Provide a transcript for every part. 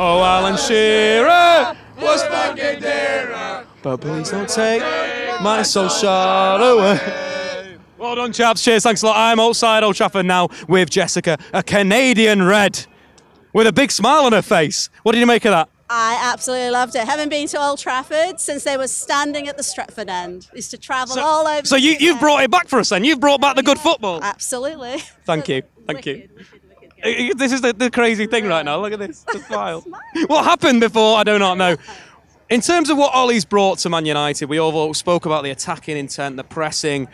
Oh, Alan Shearer was fucking dearer. But please don't take my Solskjaer away. Well done, chaps. Cheers, thanks a lot. I'm outside Old Trafford now with Jessica, a Canadian Red, with a big smile on her face. What did you make of that? I absolutely loved it. Haven't been to Old Trafford since they were standing at the Stretford end. Used to travel all over. So you've brought it back for us then? You've brought back the good football? Absolutely. Thank you. Thank you. This is the crazy thing right now. Look at this. The smile. What happened before? I do not know. In terms of what Ollie's brought to Man United, we all spoke about the attacking intent, the pressing.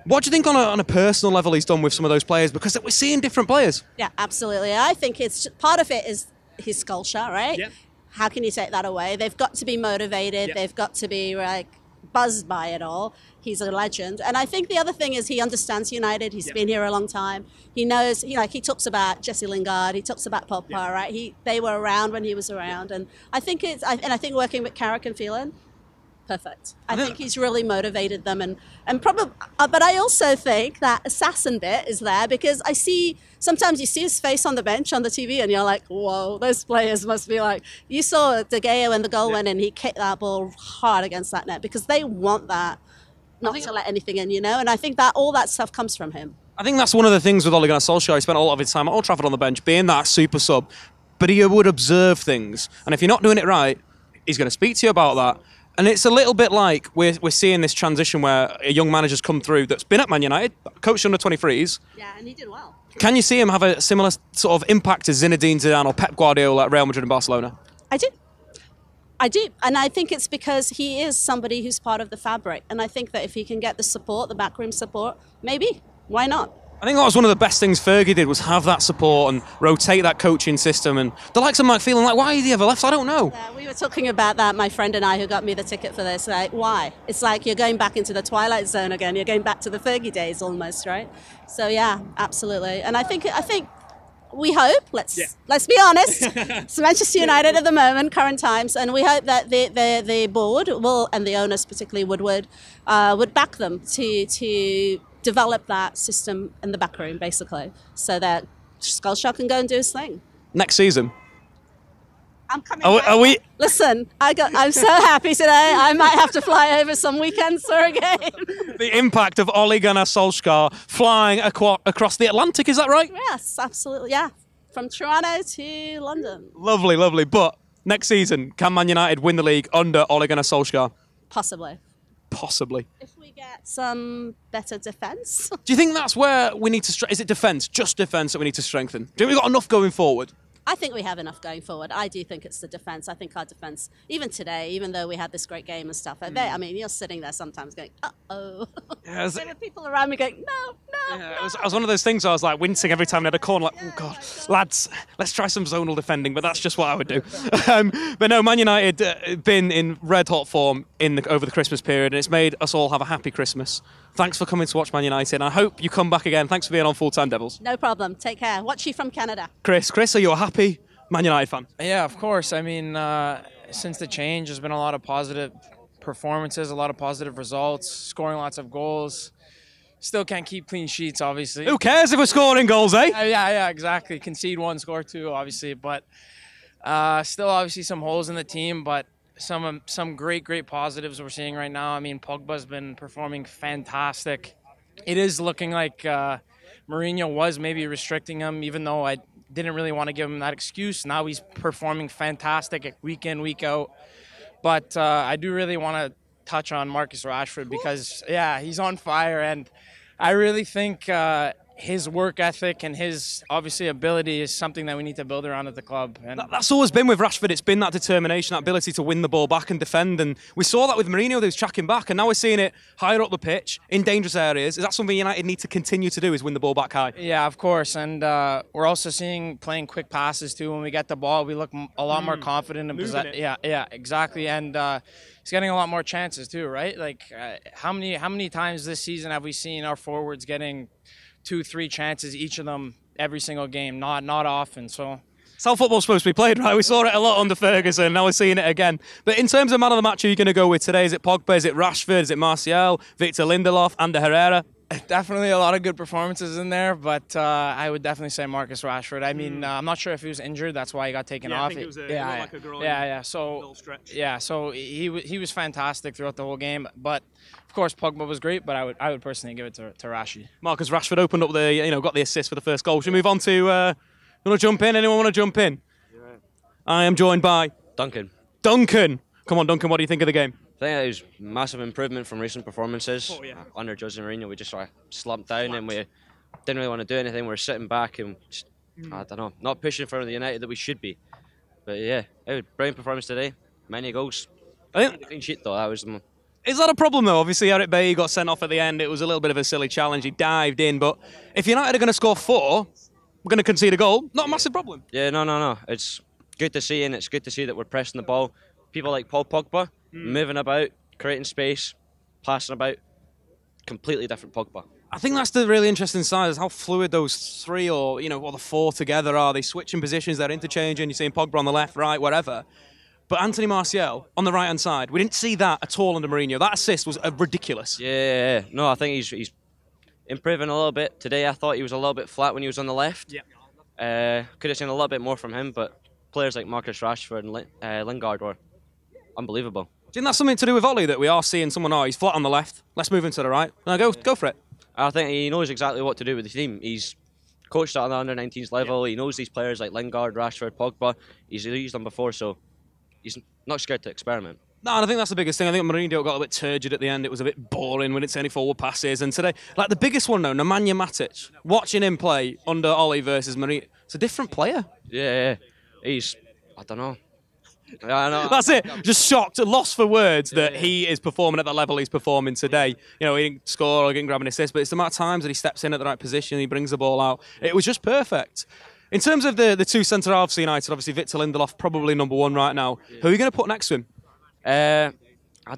What do you think on a personal level he's done with some of those players? Because we're seeing different players. Yeah, absolutely. I think it's part of it is his skull shot, right? Yeah. How can you take that away? They've got to be motivated. Yeah. They've got to be like buzzed by it all. He's a legend. And I think the other thing is he understands United. He's been here a long time. He knows, he talks about Jesse Lingard. He talks about Pogba, right? They were around when he was around. And I think I think working with Carrick and Phelan, perfect. I think he's really motivated them and probably, but I also think that assassin bit is there because sometimes you see his face on the bench on the TV and you're like, whoa, those players must be like, you saw De Gea when the goal went in, he kicked that ball hard against that net because they want that, not to let anything in, and I think that all that stuff comes from him. I think that's one of the things with Ole Gunnar Solskjaer. He spent a lot of his time at Old Trafford on the bench being that super sub, but he would observe things. And if you're not doing it right, he's going to speak to you about that. And it's a little bit like we're seeing this transition where a young manager's come through that's been at Man United, coached under 23s. Yeah, and he did well. Can you see him have a similar sort of impact to Zinedine Zidane or Pep Guardiola at Real Madrid and Barcelona? I do. And I think it's because he is somebody who's part of the fabric. And I think that if he can get the support, the backroom support, maybe. Why not? I think that was one of the best things Fergie did was have that support and rotate that coaching system. And the likes of Mike feeling like, why has he ever left? I don't know. Yeah, we were talking about that, my friend and I, who got me the ticket for this. Like, why? It's like you're going back into the Twilight Zone again. You're going back to the Fergie days almost, right? So yeah, absolutely. And I think we hope. Let's be honest. It's Manchester United at the moment, current times, and we hope that the board will, and the owners, particularly Woodward, would back them to develop that system in the back room, basically, so that Solskjaer can go and do his thing. Next season. I'm coming back. Listen, I'm so happy today. I might have to fly over some weekends for a game. The impact of Ole Gunnar Solskjaer flying across the Atlantic, is that right? Yes, absolutely, yeah. From Toronto to London. Lovely, lovely. But next season, can Man United win the league under Ole Gunnar Solskjaer? Possibly. Possibly. If we get some better defence. Do you think that's where we need to... Is it defence, just defence that we need to strengthen? Do you think we've got enough going forward? I think we have enough going forward. I do think it's the defence. I think our defence, even today, even though we had this great game and stuff, I mean, you're sitting there sometimes going, uh-oh. Yeah, there were people around me going, no. It was one of those things I was like wincing every time I had a corner, like, oh, God, lads, let's try some zonal defending, but that's just what I would do. But no, Man United been in red-hot form over the Christmas period, and it's made us all have a happy Christmas. Thanks for coming to watch Man United, and I hope you come back again. Thanks for being on Full Time Devils. No problem. Take care. Watch you from Canada. Chris, are you a happy Man United fan? Yeah, of course. I mean, since the change, there's been a lot of positive performances, a lot of positive results, scoring lots of goals. Still can't keep clean sheets, obviously. Who cares if we're scoring goals, eh? Yeah, exactly. Concede one, score two, obviously. But still, obviously, some holes in the team, but some great positives we're seeing right now. I mean, Pogba's been performing fantastic. It is looking like Mourinho was maybe restricting him, even though I didn't really want to give him that excuse. Now he's performing fantastic week in, week out. But I do really want to touch on Marcus Rashford because, yeah, he's on fire. And I really think his work ethic and his, obviously, ability is something that we need to build around at the club. And that's always been with Rashford. It's been that determination, that ability to win the ball back and defend. And we saw that with Mourinho, who was tracking back. And now we're seeing it higher up the pitch, in dangerous areas. Is that something United need to continue to do, is win the ball back high? Yeah, of course. And we're also seeing playing quick passes, too. When we get the ball, we look a lot more confident. Yeah, exactly. And he's getting a lot more chances, too, right? Like, how many times this season have we seen our forwards getting 2-3 chances, each of them every single game? Not often. So it's how football's supposed to be played, right? We saw it a lot under Ferguson, now we're seeing it again. But in terms of man of the match, who are you going to go with today? Is it Pogba, is it Rashford, is it Martial, Victor Lindelof, Ander Herrera? definitely a lot of good performances in there, but I would definitely say Marcus Rashford. I mean, I'm not sure if he was injured. That's why he got taken off. I think it was like a groin So stretch. yeah, so he was fantastic throughout the whole game. But of course, Pogba was great. But I would personally give it to Rashi. Marcus Rashford opened up got the assist for the first goal. Should we move on to? You want to jump in? Anyone want to jump in? Right. I am joined by Duncan. Come on, Duncan. What do you think of the game? I think it was massive improvement from recent performances. Oh, yeah. Under Jose Mourinho, we just sort of slumped down and we didn't really want to do anything. We were sitting back and just, I don't know, not pushing for the United that we should be. But yeah, it was a brilliant performance today. Many goals. I think clean sheet though. That was. Is that a problem though? Obviously, Eric Bailly got sent off at the end. It was a little bit of a silly challenge. He dived in, but if United are going to score 4, we're going to concede a goal. Not a massive problem. Yeah, no. It's good to see, and it's good to see that we're pressing the ball. People like Paul Pogba moving about, creating space, passing about. Completely different Pogba. I think that's the really interesting side, is how fluid those 3 or the 4 together are. They switch in positions, they're interchanging. You're seeing Pogba on the left, right, wherever. But Anthony Martial on the right-hand side, we didn't see that at all under Mourinho. That assist was ridiculous. Yeah. No, I think he's improving a little bit. Today I thought he was a little bit flat when he was on the left. Yeah. Could have seen a little bit more from him, but players like Marcus Rashford and Lingard were unbelievable. Do you think that's something to do with Ollie, that we are seeing someone, he's flat on the left, let's move him to the right? No, go for it. I think he knows exactly what to do with the team. He's coached at the under-19s level. He knows these players like Lingard, Rashford, Pogba. He's used them before, so he's not scared to experiment. No, and I think that's the biggest thing. I think Mourinho got a bit turgid at the end. It was a bit boring when it's any forward passes. And today, like the biggest one though, Nemanja Matic, watching him play under Ollie versus Mourinho, it's a different player. Yeah. He's, I don't know. I know. That's it. Just shocked, lost for words that he is performing at the level he's performing today. He didn't score or didn't grab an assist, but it's the amount of times that he steps in at the right position, he brings the ball out. It was just perfect. In terms of the 2 centre-halves for United, obviously Victor Lindelof probably number 1 right now. Who are you going to put next to him? I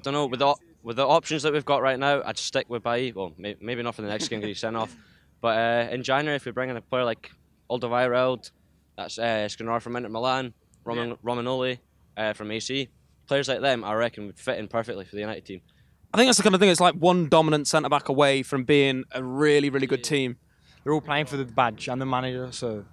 don't know. With the options that we've got right now, I'd stick with Bailly. Well, maybe not for the next game because he's sent off. But in January, if we bring in a player like Alderweireld, that's Skriniar from Inter Milan, Romagnoli from AC, players like them, I reckon would fit in perfectly for the United team. I think that's the kind of thing. It's like one dominant centre-back away from being a really, really good team. They're all playing for the badge and the manager, so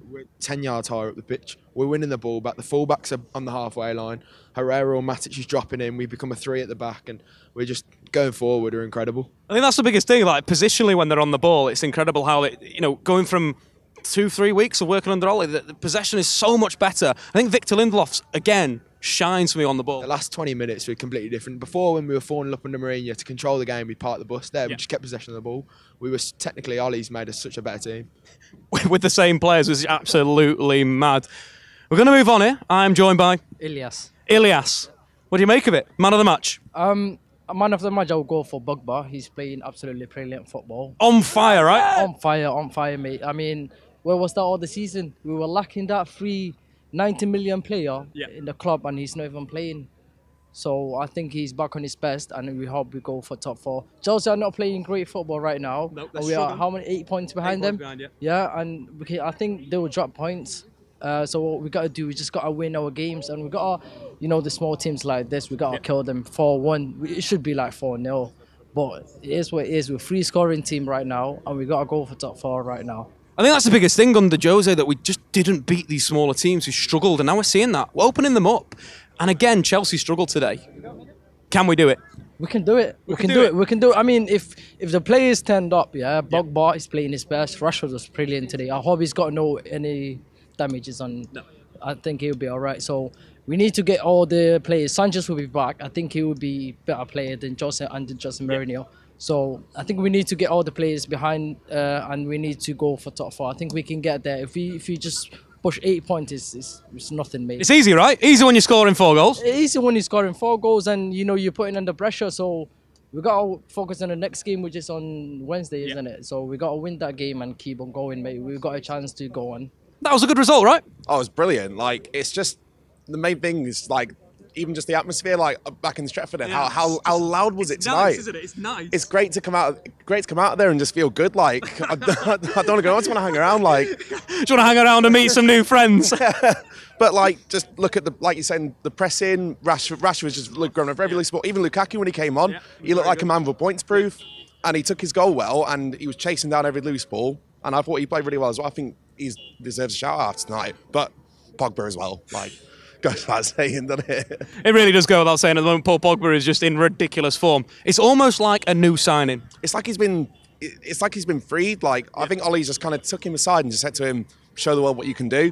we're 10 yards higher up the pitch. We're winning the ball back. The fullbacks are on the halfway line. Herrera or Matic is dropping in. We become a 3 at the back, and we're just going forward. We're incredible. I think that's the biggest thing. Like positionally, when they're on the ball, it's incredible how going from 2-3 weeks of working under Ollie, the possession is so much better. I think Victor Lindelof's again shines for me on the ball. The last 20 minutes were completely different. Before, when we were 4-0 up under Mourinho, to control the game, we parked the bus there. We just kept possession of the ball. We were technically, Ollie's made us such a better team. With the same players, was absolutely mad. We're going to move on here. I'm joined by Ilias. What do you make of it? Man of the match? A man of the match, I'll go for Pogba. He's playing absolutely brilliant football. On fire, right? On fire, mate. I mean, where was that all the season? We were lacking that free 90 million player in the club, and he's not even playing. So I think he's back on his best, and we hope we go for top 4. Chelsea are not playing great football right now. Nope, we are how many 8 points behind them? Yeah, and I think they will drop points. So what we got to do, we just got to win our games, and we got to, the small teams like this, we got to kill them 4-1. It should be like 4-0, but it is what it is. We're a free scoring team right now, and we got to go for top 4 right now. I think that's the biggest thing under Jose, that we just didn't beat these smaller teams who struggled, and now we're seeing that. We're opening them up. And again, Chelsea struggled today. Can we do it? We can do it. We can do it. We can do it. I mean, if the players turned up, Pogba is playing his best. Rashford was brilliant today. I hope he's got any damages on. No. I think he'll be all right. So we need to get all the players. Sanchez will be back. I think he will be a better player than Jose and Jose Mourinho. So I think we need to get all the players behind, and we need to go for top 4. I think we can get there. If we just push 8 points, it's nothing, mate. It's easy, right? Easy when you're scoring 4 goals. Easy when you're scoring 4 goals, and you're putting under pressure. So we got to focus on the next game, which is on Wednesday, isn't it? So we got to win that game and keep on going, mate. We've got a chance to go on. That was a good result, right? Oh, it was brilliant. Like, it's just the main thing is like even just the atmosphere, like back in Stretford, and how loud was it tonight? Nice, isn't it? It's nice. It's great to come out there and just feel good. Like I don't want to go. I just want to hang around. Like, do you want to hang around and meet some new friends? But like, just look at like you're saying, the pressing. Rashford was just grown up very sport. Even Lukaku when he came on, he looked like a man with points proof. and he took his goal well, and he was chasing down every loose ball, and I thought he played really well as well. I think he deserves a shout out tonight, but Pogba as well, like, goes without saying, doesn't it? It really does go without saying. At the moment, Paul Pogba is just in ridiculous form. It's almost like a new signing. It's like he's been freed. Like, I think Ollie's just kind of took him aside and just said to him, show the world what you can do.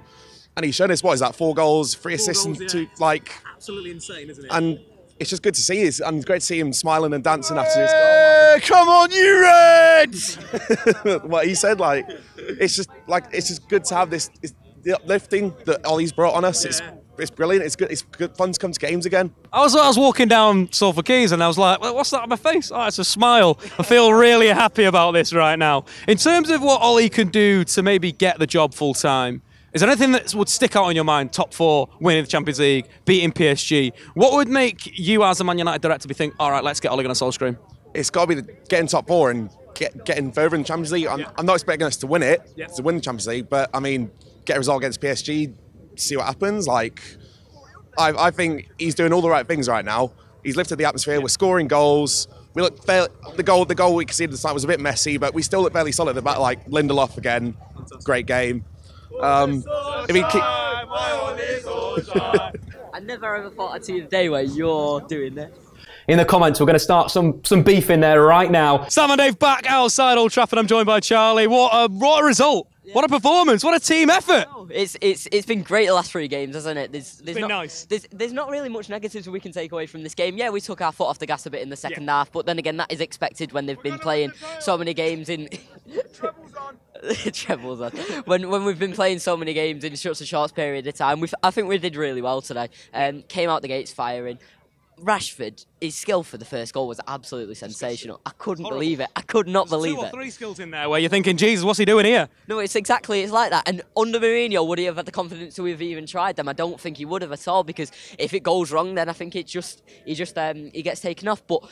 And he's shown us, what is that, 4 goals, 3 assists, and 2, like... Absolutely insane, isn't it? And it's just good to see. And it's great to see him smiling and dancing after his goal. Come on, you Reds! What he said, like, it's just good to have this the uplifting that Ollie's brought on us. Yeah. It's brilliant. It's good fun to come to games again. I was walking down Salford Quays and I was like, what's that on my face? Oh, it's a smile. I feel really happy about this right now. In terms of what Ollie can do to maybe get the job full time, is there anything that would stick out in your mind? Top 4, winning the Champions League, beating PSG. What would make you as a Man United director think, all right, let's get Ole Gunnar Solskjaer? It's got to be getting top 4 and getting further in the Champions League. I'm not expecting us to win it, to win the Champions League, but I mean, get a result against PSG, see what happens. Like, I think he's doing all the right things right now. He's lifted the atmosphere. We're scoring goals. We look the goal we conceded this night was a bit messy, but we still look fairly solid. About like Lindelof again, great game. I never ever thought I'd see the day where you're doing this. In the comments, we're going to start some beef in there right now. Sam and Dave back outside Old Trafford. I'm joined by Charlie. What a result! Yeah. What a performance! What a team effort! Oh, it's been great the last 3 games, hasn't it? There's been nice. There's not really much negatives we can take away from this game. Yeah, we took our foot off the gas a bit in the second half, but then again, that is expected when they've been playing so many games in. Trebles on. When we've been playing so many games in such a short period of time, I think we did really well today. Came out the gates firing. Rashford, his skill for the first goal was absolutely sensational. I couldn't believe it. I could not believe it. 2 or 3 skills in there where you're thinking, Jesus, what's he doing here? No, it's like that. And under Mourinho, would he have had the confidence to have even tried them? I don't think he would have at all, because if it goes wrong, then I think he gets taken off. But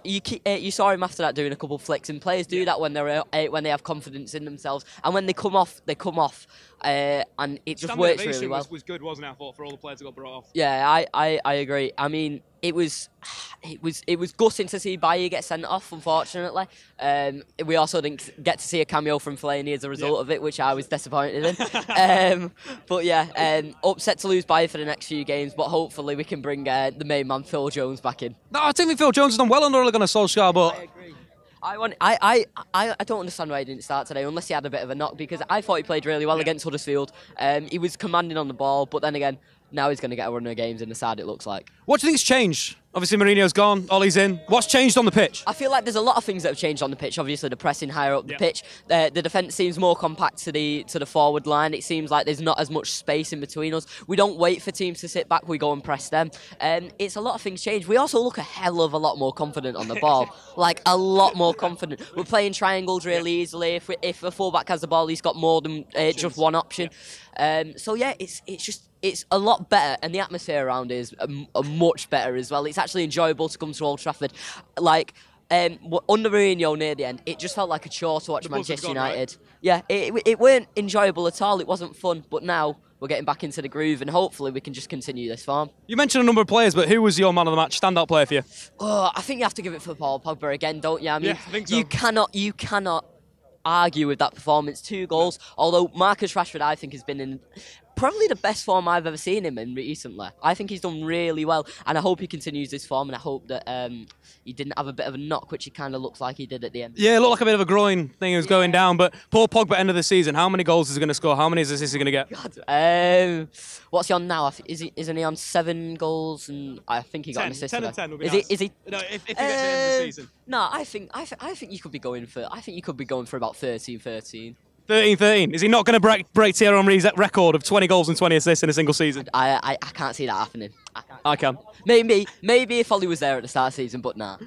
you saw him after that doing a couple of flicks, and players do that when they have confidence in themselves, and when they come off, and it just works really well. Was good, wasn't it? I thought, for all the players that got brought off. Yeah, I agree. I mean, it was gutting to see Bailly get sent off, unfortunately. We also didn't get to see a cameo from Fellaini as a result of it, which I was disappointed in. But yeah, upset to lose Bailly for the next few games, but hopefully we can bring the main man Phil Jones back in. No, I think Phil Jones has done well under Ole Gunnar Solskjaer, but I agree. I don't understand why he didn't start today, unless he had a bit of a knock, because I thought he played really well against Huddersfield. He was commanding on the ball, but then again, now he's going to get a run of games in the side, it looks like. What do you think's changed? Obviously, Mourinho's gone, Ollie's in. What's changed on the pitch? I feel like there's a lot of things that have changed on the pitch. Obviously, the pressing higher up the pitch. The defence seems more compact to the forward line. It seems like there's not as much space in between us. We don't wait for teams to sit back. We go and press them. It's a lot of things changed. We also look a hell of a lot more confident on the ball. Like, a lot more confident. We're playing triangles really easily. If a fullback has the ball, he's got more than just one option. So yeah, it's a lot better, and the atmosphere around is a much better as well. It's actually enjoyable to come to Old Trafford. Like, under Mourinho near the end, it just felt like a chore to watch Manchester United. Right? Yeah, it weren't enjoyable at all. It wasn't fun, but now we're getting back into the groove, and hopefully we can just continue this form. You mentioned a number of players, but who was your man of the match, standout player for you? Oh, I think you have to give it for Paul Pogba again, don't you? I mean, yeah, I think so. You cannot argue with that performance. 2 goals, although Marcus Rashford, I think, has been in probably the best form I've ever seen him in recently. I think he's done really well, and I hope he continues this form, and I hope that he didn't have a bit of a knock, which he kind of looks like he did at the end. Yeah, it looked like a bit of a groin thing. He was going down, but Paul Pogba, end of the season, how many goals is he going to score? How many assists is he going to get? God, what's he on now? Isn't he on 7 goals? And I think he got an assist. 10 and 10 would be nice. nice. Is he? No, if he gets to the end of the season. No, I think you could be going for. I think you could be going for about 13. 13. Is he not going to break Thierry Henry's record of 20 goals and 20 assists in a single season? I can't see that happening. I can. Maybe if Ollie was there at the start of the season, but nah.